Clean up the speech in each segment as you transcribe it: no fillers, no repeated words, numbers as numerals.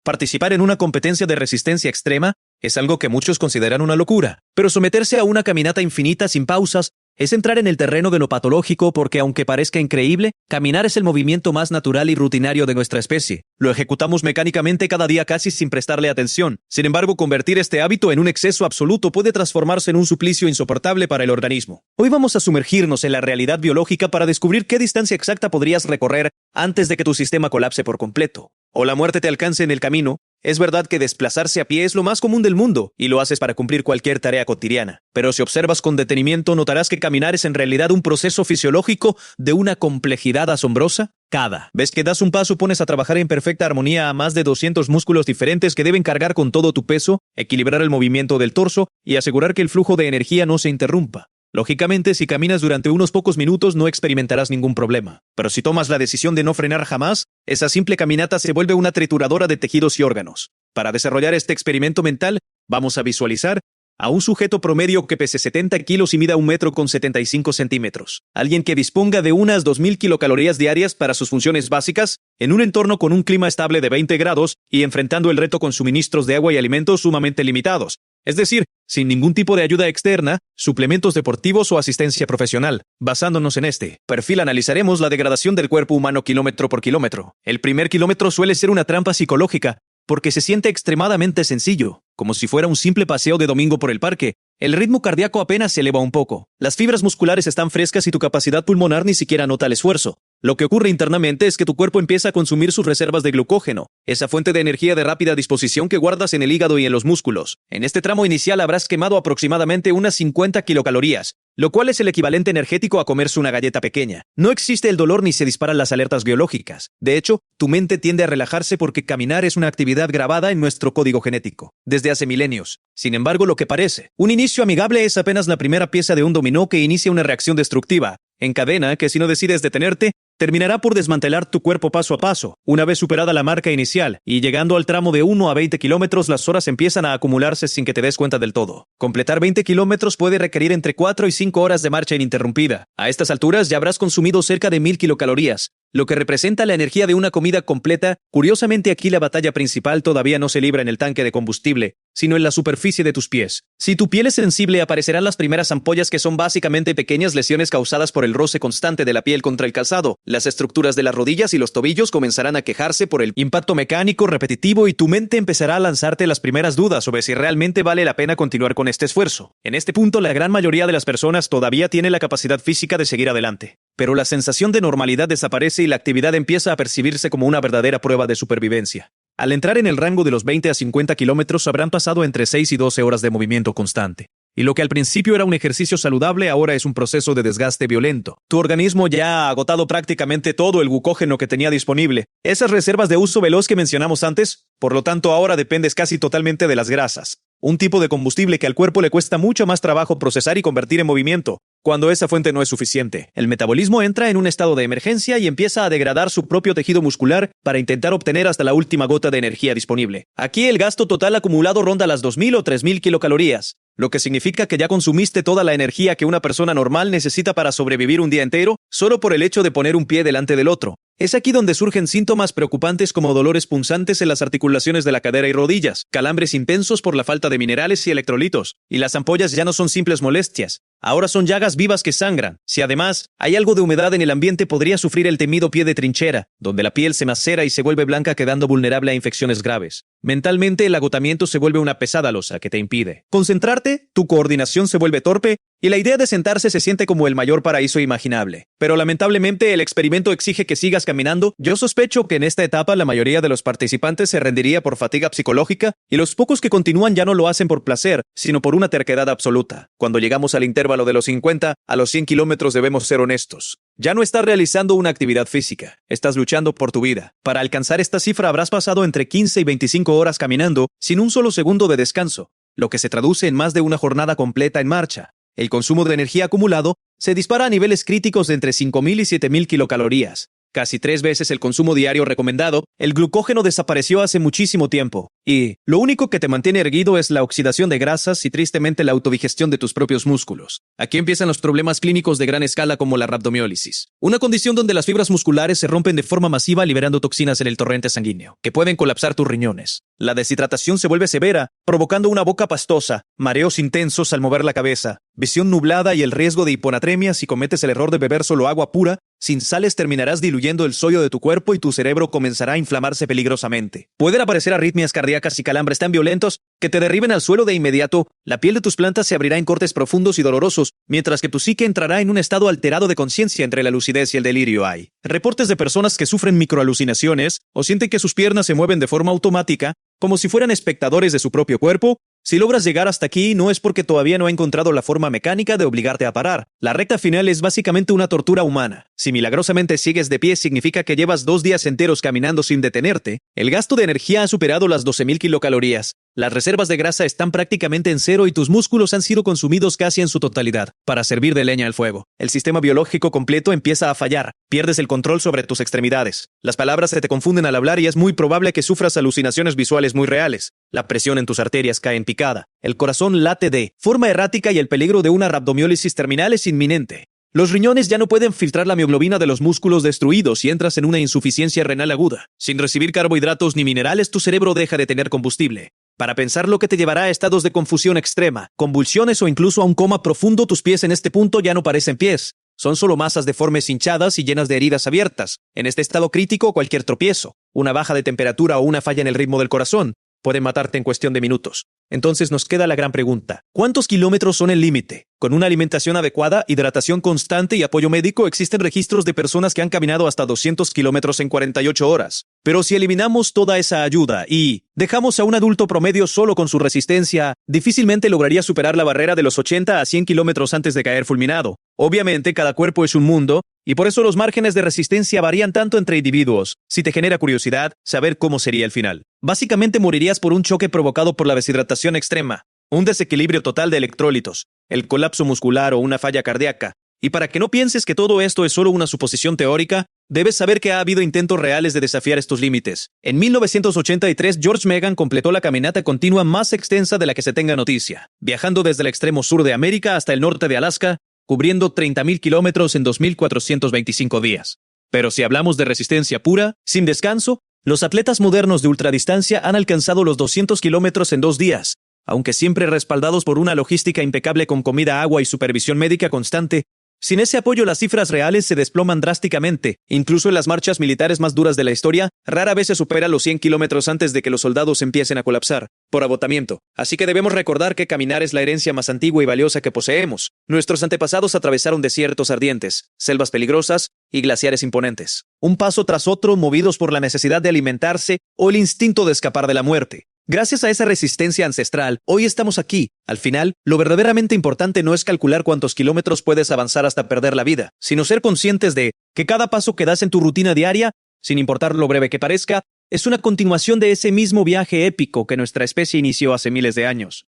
Participar en una competencia de resistencia extrema es algo que muchos consideran una locura, pero someterse a una caminata infinita sin pausas es entrar en el terreno de lo patológico porque, aunque parezca increíble, caminar es el movimiento más natural y rutinario de nuestra especie. Lo ejecutamos mecánicamente cada día casi sin prestarle atención. Sin embargo, convertir este hábito en un exceso absoluto puede transformarse en un suplicio insoportable para el organismo. Hoy vamos a sumergirnos en la realidad biológica para descubrir qué distancia exacta podrías recorrer antes de que tu sistema colapse por completo, o la muerte te alcance en el camino. Es verdad que desplazarse a pie es lo más común del mundo y lo haces para cumplir cualquier tarea cotidiana. Pero si observas con detenimiento, notarás que caminar es en realidad un proceso fisiológico de una complejidad asombrosa. Cada vez que das un paso pones a trabajar en perfecta armonía a más de 200 músculos diferentes que deben cargar con todo tu peso, equilibrar el movimiento del torso y asegurar que el flujo de energía no se interrumpa. Lógicamente, si caminas durante unos pocos minutos no experimentarás ningún problema. Pero si tomas la decisión de no frenar jamás, esa simple caminata se vuelve una trituradora de tejidos y órganos. Para desarrollar este experimento mental, vamos a visualizar a un sujeto promedio que pese 70 kilos y mida 1,75 m. Alguien que disponga de unas 2.000 kilocalorías diarias para sus funciones básicas, en un entorno con un clima estable de 20 grados y enfrentando el reto con suministros de agua y alimentos sumamente limitados. Es decir, sin ningún tipo de ayuda externa, suplementos deportivos o asistencia profesional. Basándonos en este perfil, analizaremos la degradación del cuerpo humano kilómetro por kilómetro. El primer kilómetro suele ser una trampa psicológica, porque se siente extremadamente sencillo, como si fuera un simple paseo de domingo por el parque. El ritmo cardíaco apenas se eleva un poco. Las fibras musculares están frescas y tu capacidad pulmonar ni siquiera nota el esfuerzo. Lo que ocurre internamente es que tu cuerpo empieza a consumir sus reservas de glucógeno, esa fuente de energía de rápida disposición que guardas en el hígado y en los músculos. En este tramo inicial habrás quemado aproximadamente unas 50 kilocalorías, lo cual es el equivalente energético a comerse una galleta pequeña. No existe el dolor ni se disparan las alertas biológicas. De hecho, tu mente tiende a relajarse porque caminar es una actividad grabada en nuestro código genético, desde hace milenios. Sin embargo, lo que parece un inicio amigable es apenas la primera pieza de un dominó que inicia una reacción destructiva, en cadena que, si no decides detenerte, terminará por desmantelar tu cuerpo paso a paso. Una vez superada la marca inicial y llegando al tramo de 1 a 20 kilómetros, las horas empiezan a acumularse sin que te des cuenta del todo. Completar 20 kilómetros puede requerir entre 4 y 5 horas de marcha ininterrumpida. A estas alturas ya habrás consumido cerca de 1.000 kilocalorías, lo que representa la energía de una comida completa. Curiosamente, aquí la batalla principal todavía no se libra en el tanque de combustible, sino en la superficie de tus pies. Si tu piel es sensible, aparecerán las primeras ampollas, que son básicamente pequeñas lesiones causadas por el roce constante de la piel contra el calzado. Las estructuras de las rodillas y los tobillos comenzarán a quejarse por el impacto mecánico repetitivo y tu mente empezará a lanzarte las primeras dudas sobre si realmente vale la pena continuar con este esfuerzo. En este punto, la gran mayoría de las personas todavía tiene la capacidad física de seguir adelante. Pero la sensación de normalidad desaparece y la actividad empieza a percibirse como una verdadera prueba de supervivencia. Al entrar en el rango de los 20 a 50 kilómetros habrán pasado entre 6 y 12 horas de movimiento constante. Y lo que al principio era un ejercicio saludable ahora es un proceso de desgaste violento. Tu organismo ya ha agotado prácticamente todo el glucógeno que tenía disponible. Esas reservas de uso veloz que mencionamos antes, por lo tanto ahora dependes casi totalmente de las grasas. Un tipo de combustible que al cuerpo le cuesta mucho más trabajo procesar y convertir en movimiento. Cuando esa fuente no es suficiente, el metabolismo entra en un estado de emergencia y empieza a degradar su propio tejido muscular para intentar obtener hasta la última gota de energía disponible. Aquí el gasto total acumulado ronda las 2.000 o 3.000 kilocalorías, lo que significa que ya consumiste toda la energía que una persona normal necesita para sobrevivir un día entero, solo por el hecho de poner un pie delante del otro. Es aquí donde surgen síntomas preocupantes como dolores punzantes en las articulaciones de la cadera y rodillas, calambres intensos por la falta de minerales y electrolitos, y las ampollas ya no son simples molestias. Ahora son llagas vivas que sangran. Si además hay algo de humedad en el ambiente, podría sufrir el temido pie de trinchera, donde la piel se macera y se vuelve blanca, quedando vulnerable a infecciones graves. Mentalmente, el agotamiento se vuelve una pesada losa que te impide concentrarte, tu coordinación se vuelve torpe y la idea de sentarse se siente como el mayor paraíso imaginable. Pero lamentablemente el experimento exige que sigas caminando. Yo sospecho que en esta etapa la mayoría de los participantes se rendiría por fatiga psicológica y los pocos que continúan ya no lo hacen por placer, sino por una terquedad absoluta. Cuando llegamos al intervalo de los 50 a los 100 kilómetros debemos ser honestos. Ya no estás realizando una actividad física, estás luchando por tu vida. Para alcanzar esta cifra habrás pasado entre 15 y 25 horas caminando sin un solo segundo de descanso, lo que se traduce en más de una jornada completa en marcha. El consumo de energía acumulado se dispara a niveles críticos de entre 5.000 y 7.000 kilocalorías. Casi 3 veces el consumo diario recomendado. El glucógeno desapareció hace muchísimo tiempo. Y lo único que te mantiene erguido es la oxidación de grasas y tristemente la autodigestión de tus propios músculos. Aquí empiezan los problemas clínicos de gran escala como la rhabdomiólisis, una condición donde las fibras musculares se rompen de forma masiva liberando toxinas en el torrente sanguíneo, que pueden colapsar tus riñones. La deshidratación se vuelve severa, provocando una boca pastosa, mareos intensos al mover la cabeza, visión nublada y el riesgo de hiponatremia si cometes el error de beber solo agua pura. Sin sales terminarás diluyendo el sodio de tu cuerpo y tu cerebro comenzará a inflamarse peligrosamente. Pueden aparecer arritmias cardíacas y calambres tan violentos que te derriben al suelo de inmediato. La piel de tus plantas se abrirá en cortes profundos y dolorosos, mientras que tu psique entrará en un estado alterado de conciencia entre la lucidez y el delirio. Hay reportes de personas que sufren microalucinaciones o sienten que sus piernas se mueven de forma automática, como si fueran espectadores de su propio cuerpo. Si logras llegar hasta aquí, no es porque todavía no ha encontrado la forma mecánica de obligarte a parar. La recta final es básicamente una tortura humana. Si milagrosamente sigues de pie, significa que llevas 2 días enteros caminando sin detenerte. El gasto de energía ha superado las 12.000 kilocalorías. Las reservas de grasa están prácticamente en cero y tus músculos han sido consumidos casi en su totalidad para servir de leña al fuego. El sistema biológico completo empieza a fallar. Pierdes el control sobre tus extremidades. Las palabras se te confunden al hablar y es muy probable que sufras alucinaciones visuales muy reales. La presión en tus arterias cae en picada. El corazón late de forma errática y el peligro de una rhabdomiólisis terminal es inminente. Los riñones ya no pueden filtrar la mioglobina de los músculos destruidos y entras en una insuficiencia renal aguda. Sin recibir carbohidratos ni minerales, tu cerebro deja de tener combustible. Para pensar lo que te llevará a estados de confusión extrema, convulsiones o incluso a un coma profundo, tus pies en este punto ya no parecen pies. Son solo masas deformes hinchadas y llenas de heridas abiertas. En este estado crítico, cualquier tropiezo, una baja de temperatura o una falla en el ritmo del corazón pueden matarte en cuestión de minutos. Entonces nos queda la gran pregunta: ¿cuántos kilómetros son el límite? Con una alimentación adecuada, hidratación constante y apoyo médico, existen registros de personas que han caminado hasta 200 kilómetros en 48 horas. Pero si eliminamos toda esa ayuda y dejamos a un adulto promedio solo con su resistencia, difícilmente lograría superar la barrera de los 80 a 100 kilómetros antes de caer fulminado. Obviamente, cada cuerpo es un mundo, y por eso los márgenes de resistencia varían tanto entre individuos. Si te genera curiosidad, saber cómo sería el final. Básicamente morirías por un choque provocado por la deshidratación extrema, un desequilibrio total de electrólitos, el colapso muscular o una falla cardíaca. Y para que no pienses que todo esto es solo una suposición teórica, debes saber que ha habido intentos reales de desafiar estos límites. En 1983, George Megan completó la caminata continua más extensa de la que se tenga noticia, viajando desde el extremo sur de América hasta el norte de Alaska, cubriendo 30.000 kilómetros en 2.425 días. Pero si hablamos de resistencia pura, sin descanso, los atletas modernos de ultradistancia han alcanzado los 200 kilómetros en 2 días, aunque siempre respaldados por una logística impecable con comida, agua y supervisión médica constante. Sin ese apoyo, las cifras reales se desploman drásticamente. Incluso en las marchas militares más duras de la historia, rara vez se supera los 100 kilómetros antes de que los soldados empiecen a colapsar, por agotamiento. Así que debemos recordar que caminar es la herencia más antigua y valiosa que poseemos. Nuestros antepasados atravesaron desiertos ardientes, selvas peligrosas y glaciares imponentes. Un paso tras otro, movidos por la necesidad de alimentarse o el instinto de escapar de la muerte. Gracias a esa resistencia ancestral, hoy estamos aquí. Al final, lo verdaderamente importante no es calcular cuántos kilómetros puedes avanzar hasta perder la vida, sino ser conscientes de que cada paso que das en tu rutina diaria, sin importar lo breve que parezca, es una continuación de ese mismo viaje épico que nuestra especie inició hace miles de años.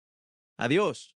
Adiós.